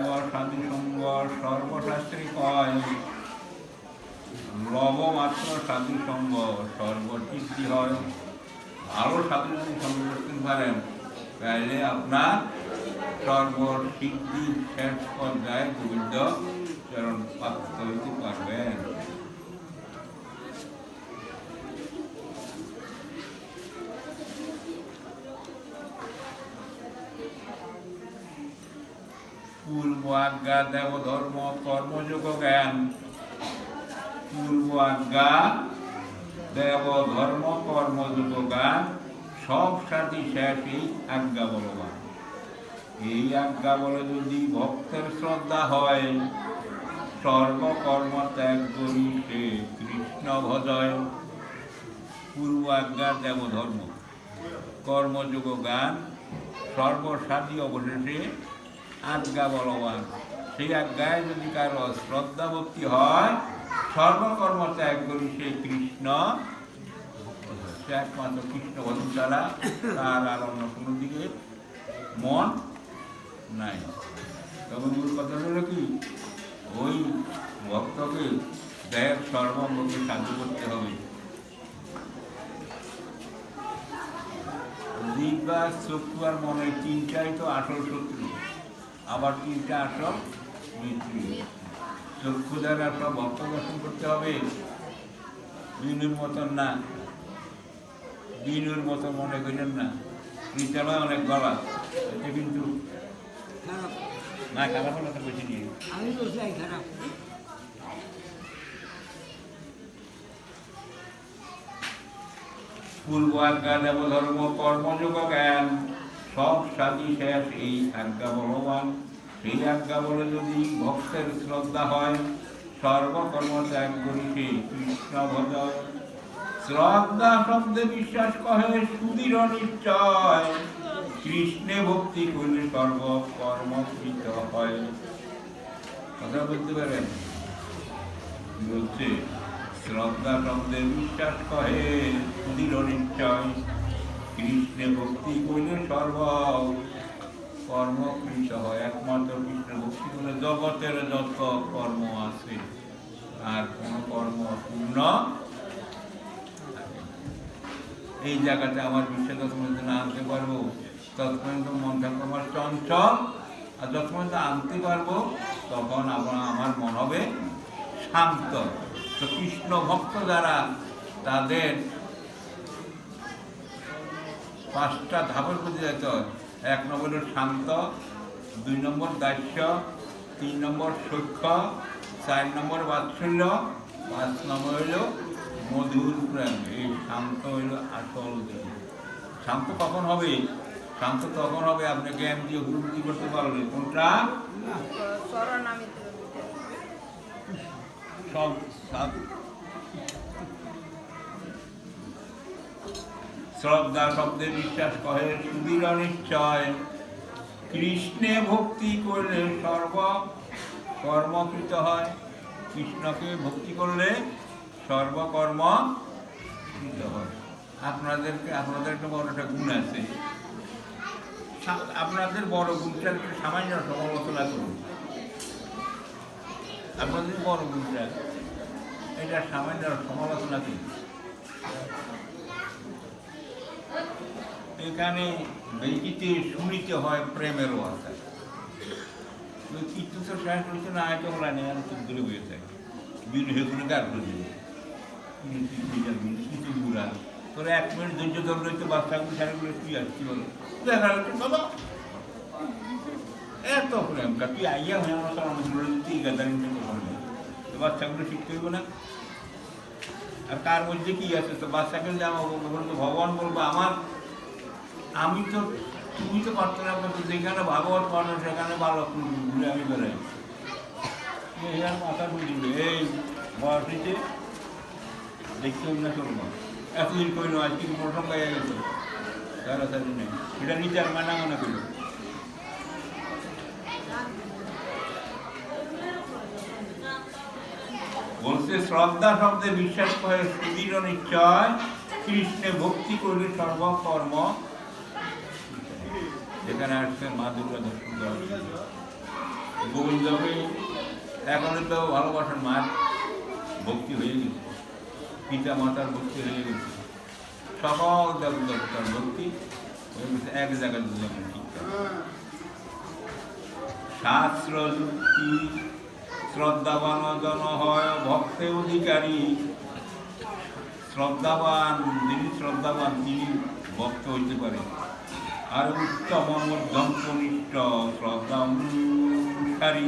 সর্বশাস্ত্রী কয় লব মাত্র সাধু সঙ্গ সর্বসিদ্ধি হয় ভালো সাধু যদি সঙ্গ করতে পারেন তাহলে আপনার সর্বসিদ্ধি শেষ পর্যায়ে গোবিন্দ চরণ প্রাপ্ত হইতে পারবেন পূর্ব আজ্ঞা দেব ধর্ম কর্মযোগ জ্ঞান পূর্ব আজ্ঞা দেব ধর্ম কর্মযোগ জ্ঞান সব সাথী শেষ এই আজ্ঞা বলবান এই আজ্ঞা বলে যদি ভক্তের শ্রদ্ধা হয় সর্বকর্ম ত্যাগ করি সে কৃষ্ণ ভজয় পূর্ব আজ্ঞা দেব ধর্ম কর্মযোগ জ্ঞান সর্বসাধী অবশেষে আজ্ঞা বলবান সেই আজ্ঞায় যদি কারো শ্রদ্ধা ভক্তি হয় সর্বকর্ম ত্যাগ করি সে কৃষ্ণ সে একমাত্র কৃষ্ণ ভজন ছাড়া তার আর অন্য কোনো দিকে মন নাই তবে মূল কথা হলো কি ওই ভক্তকে দেহের সর্বঙ্গকে সাহায্য করতে হবে জিহ্বা চক্ষু আর মনে তিনটাই তো আসল শত্রু আবার তিনটা আসল মিত্র চক্ষু দ্বারা সব ভক্ত দর্শন করতে হবে বিনুর মতন না বিনুর মতো মনে করেন না, নিচে অনেক গলা, এটা কিন্তু খারাপ না খারাপ হলে তো বেশি নিয়ে আমি তো চাই খারাপ পূর্ব আজ্ঞা দেব ধর্ম কর্মযোগ জ্ঞান সব সাজি শেষ এই আজ্ঞা বলবান। সেই আজ্ঞা বলে যদি ভক্তের শ্রদ্ধা হয়, সর্বকর্ম ত্যাগ করিছে কৃষ্ণ ভজ। শ্রদ্ধা শব্দে বিশ্বাস কহে সুদৃঢ় নিশ্চয়, কৃষ্ণে ভক্তি করলে সর্বকর্মকৃত হয়। কথা বলতে পারেন? বলছে শ্রদ্ধা শব্দে বিশ্বাস কহে সুদৃঢ় নিশ্চয়, কৃষ্ণে ভক্তি করলে সর্ব কর্মকৃত হয়। একমাত্র কৃষ্ণ ভক্তি করলে জগতের যত কর্ম আছে আর কোনো কর্ম পূর্ণ থাকে না। এই জায়গাতে আমার বিশ্বাস যত পর্যন্ত না আনতে পারবো তত পর্যন্ত মন থাকবে আমার চঞ্চল, আর যত পর্যন্ত আনতে পারবো তখন আমার মন হবে শান্ত। তো কৃষ্ণ ভক্ত যারা, তাদের 5টা ধাপের প্রতি যেতে হয়। 1 নম্বর হলো শান্ত, 2 নম্বর দাস্য, 3 নম্বর সূক্ষ্ম, 4 নম্বর বাৎসল্য, 5 নম্বর হইল মধুর প্রেম। এই শান্ত হইল আসল দেব। শান্ত কখন হবে? শান্ত তখন হবে আপনি জ্ঞান দিয়ে উপলব্ধি করতে পারলে কোনটা সব শ্রদ্ধা শব্দে বিশ্বাস কহে সুদৃঢ় নিশ্চয়, কৃষ্ণে ভক্তি করলে সর্ব কর্মকৃত হয়। কৃষ্ণকে ভক্তি করলে সর্বকর্ম কৃত হয়। আপনাদের একটা বড় একটা গুণ আছে, আপনাদের বড় গুণটা একটু সামান্য সমালোচনা করুন। আপনাদের বড় গুণটা এটা সামান্য সমালোচনা করুন। এখানে বেশিতে শুনিতে হয় প্রেমের কথা। কিন্তু তো শেষ হয়েছে না, আয়তো বলা নেই, আমি চুপ করে বসে থাকি। বিন হেগুলো গার করে দেবে কিছু বুড়া তোরা 1 মিনিট ধৈর্য ধরলে তো বাচ্চাগুলো সারাগুলো তুই আসছি বলো দেখা যাচ্ছে বাবা এত প্রেমটা তুই আইয়া হয়ে আমার সব আমাদের তুই গাদারিং তো বাচ্চাগুলো শিখতে হইব না। আর কার মধ্যে কি আছে তো বাচ্চাকে জামা বলবো ভগবান বলবো আমার, আমি তো তুমি তো পারতো না, যেখানে ভাগবত পড়ো সেখানে ভালো ঘুরে আমি বেড়াই মাথা বুঝবে এই বয়সে দেখতে হবে না চলবো। এতদিন কইল আজকে প্রথম গাইয়া গেছে তাড়াতাড়ি নেই, এটা নিজের মানা মনে করল। বলছে শ্রদ্ধা শব্দে বিশ্বাস করে সুদৃঢ় নিশ্চয়, কৃষ্ণে ভক্তি করলে সর্বকর্ম। যেখানে আসছে মা দুর্গা দর্শন করা গোবিন্দকে এখন তো ভালোবাসার মার ভক্তি হয়ে গেছে, পিতা মাতার ভক্তি হয়ে গেছে, সকল দেবতার ভক্তি হয়ে গেছে, এক জায়গায় দুজন ঠিক। শাস্ত্র যুক্তি শ্রদ্ধাবান জন হয় ভক্তে অধিকারী। শ্রদ্ধাবান যিনি শ্রদ্ধাবান তিনি ভক্ত হইতে পারে। আর উত্তম মধ্যম কনিষ্ঠ শ্রদ্ধা অনুসারী।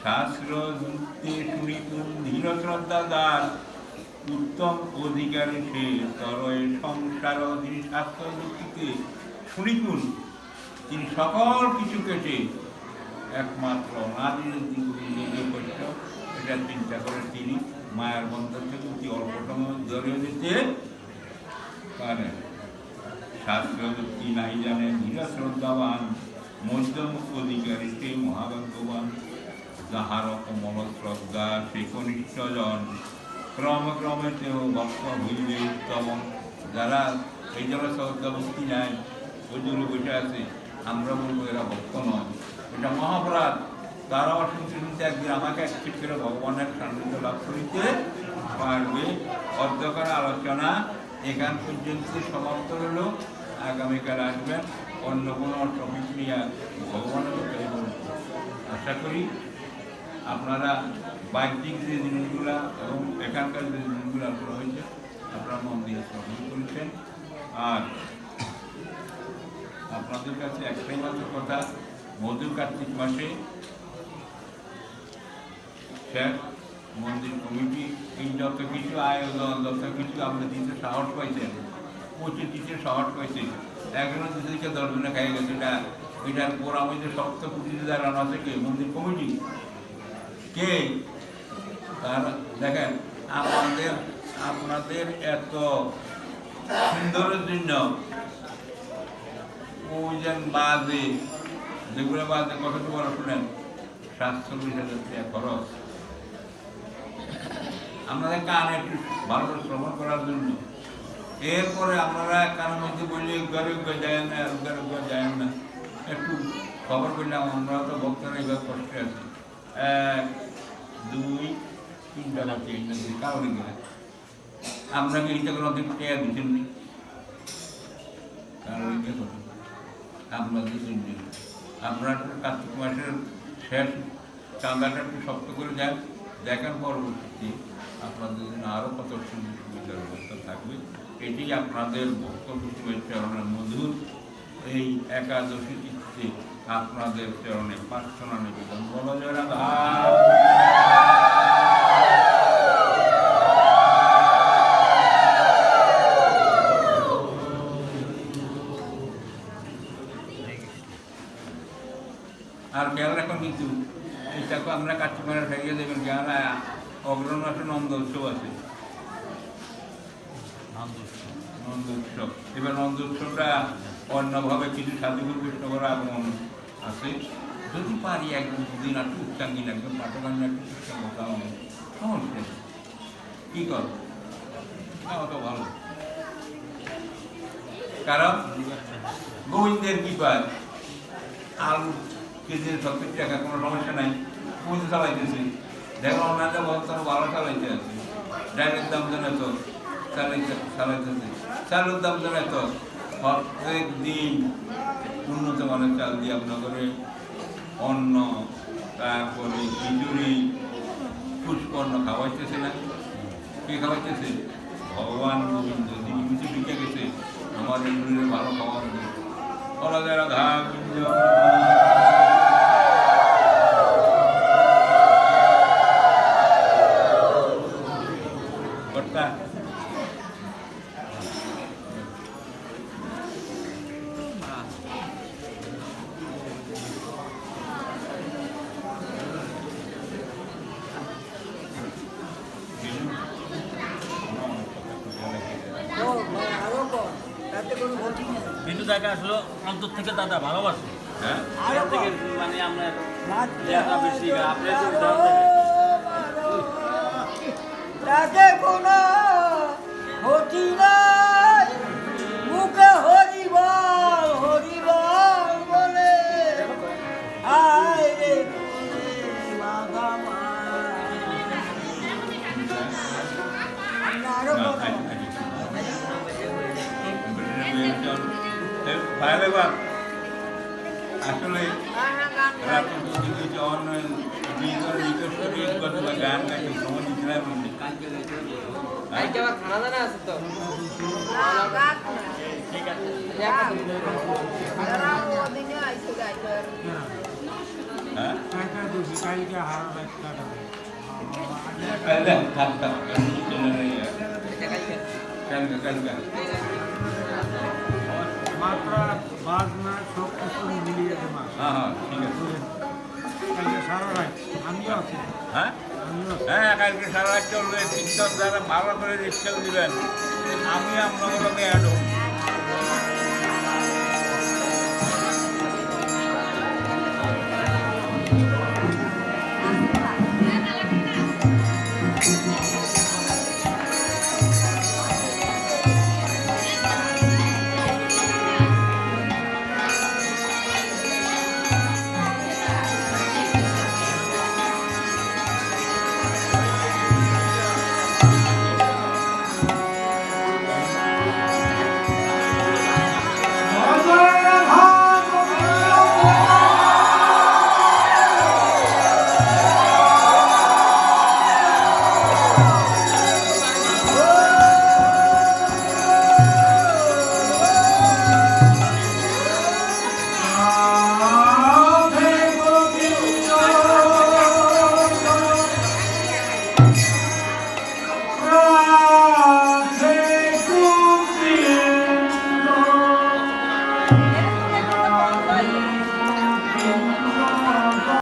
শাস্ত্র যুক্তি শুনিতুন ধীর শ্রদ্ধাদার, উত্তম অধিকারী সে তরয় সংসার। যিনি শাস্ত্র যুক্তিতে শুনিতুন তিনি সকল কিছু কেটে একমাত্র নারীর দিকে কষ্ট এটা চিন্তা করে তিনি মায়ের বন্ধন থেকে অতি অল্প সময় জড়িয়ে দিতে পারেন। শাস্ত্র যুক্তি নাই জানে ধীর শ্রদ্ধাবান, মধ্যম অধিকারী সে মহাভাগ্যবান। যাহার কমল শ্রদ্ধা সে কনিষ্ঠ জন, ক্রমে ক্রমে তেও ভক্ত হইবে উত্তম। যারা এই জন্য শ্রদ্ধা ভক্তি নাই ওই জন্য বসে আছে, আমরা বলবো এরা ভক্ত নয়, এটা মহাপরাধ। তারাও শুনতে শুনতে একদিন আমাকে একটিভ করে ভগবানের সান্নিধ্য লাভ করিতে পারবে। অধ্যকার আলোচনা এখান পর্যন্ত সমাপ্ত হল। আগামীকাল আসবেন অন্য কোনো টপিক নিয়ে ভগবানের কথা বলব। আশা করি আপনারা বাহ্যিক যে জিনিসগুলা এবং এখানকার যে জিনিসগুলো আলোচনা হয়েছে আপনারা মন দিয়ে শ্রবণ করেছেন। আর আপনাদের কাছে একটাই মাত্র কথা, মধু কার্তিক মাসে স্যার মন্দির কমিটি এই যত কিছু আয়োজন যত কিছু আপনি দিতে সাহস পাইছেন, প্রচুর দিতে সাহস পাইছে, এখনো দিদিকে 10 জনে খাই গেছে। এটার পোড়ামধ্যে শক্ত কুটিতে দাঁড়ানো আছে কে? মন্দির কমিটি। কে? তারা দেখেন আপনাদের এত সুন্দরের জন্য ওই যে বাজে যেগুলো বাজে কতটুকু বড় শুনেন, 47,000 টাকা খরচ আপনাদের কানে একটু ভালো শ্রবণ করার জন্য। এরপরে আপনারা কানের মধ্যে বললে ঘরে যায় না, ঘরে যায় না, একটু খবর করলাম আমরা তো ভক্তরা এইভাবে কষ্টে আছি। 1, 2, 3 টাকা 3 কারণে গেলে আপনাকে এইটা কোনো অধিক টাকা দিচ্ছেন নি, কারণ আপনাদের জন্য আপনারা কার্তিক মাসের শেষ চাঁদাটা একটু শক্ত করে যান, দেখার পরবর্তীতে আপনাদের জন্য আরও কত সুযোগ সুবিধার ব্যবস্থা থাকবে। এটি আপনাদের ভক্ত কুসুমের চরণে মধুর এই একাদশী তিথিতে আপনাদের চরণে প্রার্থনা নিবেদন। বলা যায় রাধা। আর খেয়াল রাখুন কিন্তু এটাকে আমরা কার্তিক মাসে ফেরিয়ে দেবেন, কেন অগ্রহণ মাসে নন্দ উৎসব আছে, নন্দ উৎসব। এবার নন্দ উৎসবটা অন্যভাবে কিছু সাধুগুরু কৃষ্ণ করা আগমন আছে। যদি পারি একদম দুদিন একটু উচ্চাঙ্গিন একদম পাঠগান একটু উচ্চাঙ্গ তাহলে সমস্যা নেই। কী কর অত ভালো, কারণ গোবিন্দের কৃপায় আলু কেজি 70 টাকা, কোনো সমস্যা নাই, পুঁজি চালাইতেছে। দেখো অন্যান্য বছর ভালো চালাইতে আছে, ডাইরেক্ট দাম জানে তো চালাইতেছে, চালুর দাম জানে তো প্রত্যেক দিন উন্নত মানের চাল দিয়ে আপনাদের অন্ন, তারপরে খিচুড়ি পুষ্পন্ন খাওয়াইতেছে না? কে খাওয়াইতেছে? ভগবান গোবিন্দ। তিনি কিছু বিকে গেছে আমাদের শরীরে ভালো খাওয়ার জন্য। বলা যায় রাধা গোবিন্দ। কিন্তু তাকে আসলে অন্তর থেকে দাদা ভালোবাসে। হ্যাঁ, এর থেকে মানে আমরা বেশি আপনি তাতে কোনো ক্ষতি নাই, মুখে হরিবল হরিবল বলে আয় রে বাবা মা। আরো কথা আসলে গান গাইতে সময় দিতে ঠিক আছে। মাত্রা বাজনা সব কিছু মিলিয়ে দেওয়া। হ্যাঁ ঠিক আছে। কালকে সারা রাত আমিও আছি। হ্যাঁ হ্যাঁ, কালকে সারা রাত চলবে। কীর্তন যারা ভালো করে রিক্সা দিবেন, আমি আপনাকে